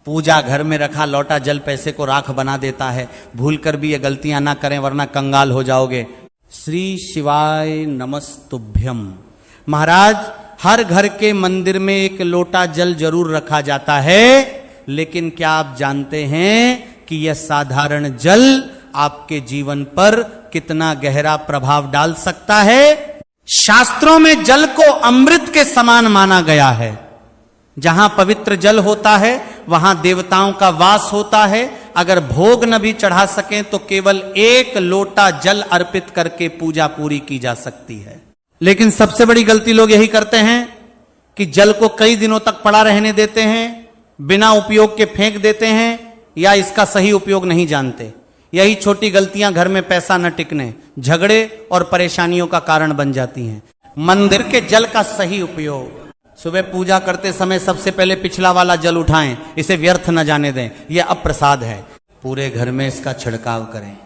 पूजा घर में रखा लौटा जल पैसे को राख बना देता है। भूल कर भी ये गलतियां ना करें वरना कंगाल हो जाओगे। श्री शिवाय नमस्तुभ्यम। महाराज, हर घर के मंदिर में एक लोटा जल जरूर रखा जाता है, लेकिन क्या आप जानते हैं कि यह साधारण जल आपके जीवन पर कितना गहरा प्रभाव डाल सकता है? शास्त्रों में जल को अमृत के समान माना गया है। जहां पवित्र जल होता है वहां देवताओं का वास होता है। अगर भोग न भी चढ़ा सकें तो केवल एक लोटा जल अर्पित करके पूजा पूरी की जा सकती है। लेकिन सबसे बड़ी गलती लोग यही करते हैं कि जल को कई दिनों तक पड़ा रहने देते हैं, बिना उपयोग के फेंक देते हैं, या इसका सही उपयोग नहीं जानते। यही छोटी गलतियां घर में पैसा न टिकने, झगड़े और परेशानियों का कारण बन जाती हैं। मंदिर के जल का सही उपयोग। सुबह पूजा करते समय सबसे पहले पिछला वाला जल उठाएं, इसे व्यर्थ न जाने दें, यह अप्रसाद है। पूरे घर में इसका छिड़काव करें,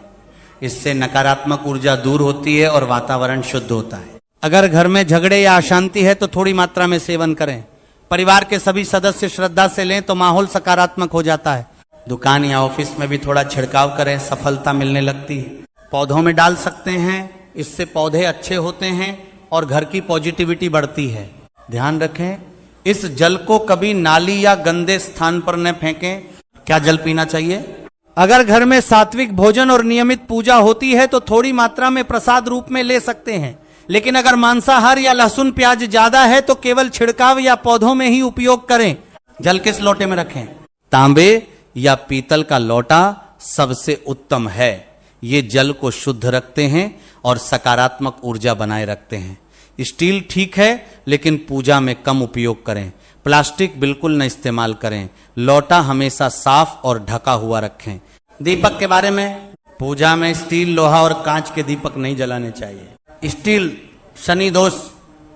इससे नकारात्मक ऊर्जा दूर होती है और वातावरण शुद्ध होता है। अगर घर में झगड़े या अशांति है तो थोड़ी मात्रा में सेवन करें। परिवार के सभी सदस्य श्रद्धा से लें तो माहौल सकारात्मक हो जाता है। दुकान या ऑफिस में भी थोड़ा छिड़काव करें, सफलता मिलने लगती है। पौधों में डाल सकते हैं, इससे पौधे अच्छे होते हैं और घर की पॉजिटिविटी बढ़ती है। ध्यान रखें, इस जल को कभी नाली या गंदे स्थान पर न फेंकें। क्या जल पीना चाहिए? अगर घर में सात्विक भोजन और नियमित पूजा होती है तो थोड़ी मात्रा में प्रसाद रूप में ले सकते हैं, लेकिन अगर मांसाहार या लहसुन प्याज ज्यादा है तो केवल छिड़काव या पौधों में ही उपयोग करें। जल किस लोटे में रखें? तांबे या पीतल का लोटा सबसे उत्तम है। ये जल को शुद्ध रखते हैं और सकारात्मक ऊर्जा बनाए रखते हैं। स्टील ठीक है, लेकिन पूजा में कम उपयोग करें। प्लास्टिक बिल्कुल न इस्तेमाल करें। लोटा हमेशा साफ और ढका हुआ रखें। दीपक के बारे में, पूजा में स्टील, लोहा और कांच के दीपक नहीं जलाने चाहिए। स्टील शनि दोष,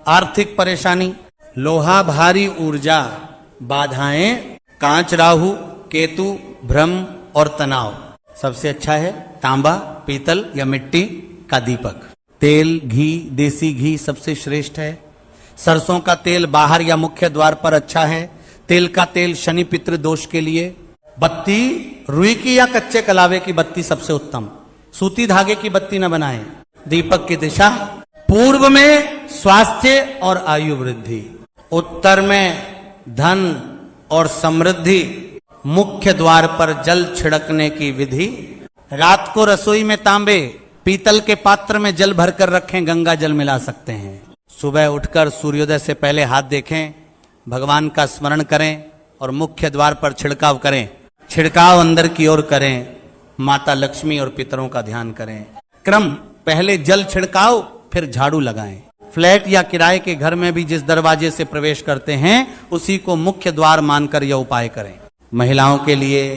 आर्थिक परेशानी। लोहा भारी ऊर्जा, बाधाएं। कांच राहु, केतु, भ्रम और तनाव। सबसे अच्छा है तांबा, पीतल या मिट्टी का दीपक। तेल, घी, देसी घी सबसे श्रेष्ठ है। सरसों का तेल बाहर या मुख्य द्वार पर अच्छा है। तेल का तेल शनि पितृ दोष के लिए। बत्ती रुई की या कच्चे कलावे की बत्ती सबसे उत्तम। सूती धागे की बत्ती न बनाएं। दीपक की दिशा पूर्व में स्वास्थ्य और आयु वृद्धि, उत्तर में धन और समृद्धि। मुख्य द्वार पर जल छिड़कने की विधि। रात को रसोई में तांबे, पीतल के पात्र में जल भरकर रखें, गंगा जल मिला सकते हैं। सुबह उठकर सूर्योदय से पहले हाथ देखें, भगवान का स्मरण करें और मुख्य द्वार पर छिड़काव करें। छिड़काव अंदर की ओर करें। माता लक्ष्मी और पितरों का ध्यान करें। क्रम, पहले जल छिड़काव फिर झाड़ू लगाएं। फ्लैट या किराए के घर में भी जिस दरवाजे से प्रवेश करते हैं उसी को मुख्य द्वार मानकर यह उपाय करें। महिलाओं के लिए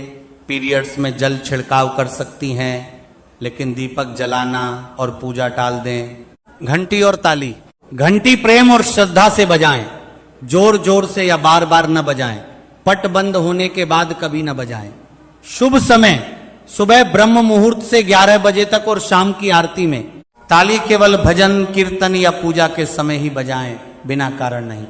पीरियड्स में जल छिड़काव कर सकती हैं, लेकिन दीपक जलाना और पूजा टाल दें। घंटी और ताली, घंटी प्रेम और श्रद्धा से बजाएं, जोर जोर से या बार बार न बजाएं। पट बंद होने के बाद कभी न बजाएं। शुभ समय सुबह ब्रह्म मुहूर्त से 11 बजे तक और शाम की आरती में। ताली केवल भजन कीर्तन या पूजा के समय ही बजाएं, बिना कारण नहीं।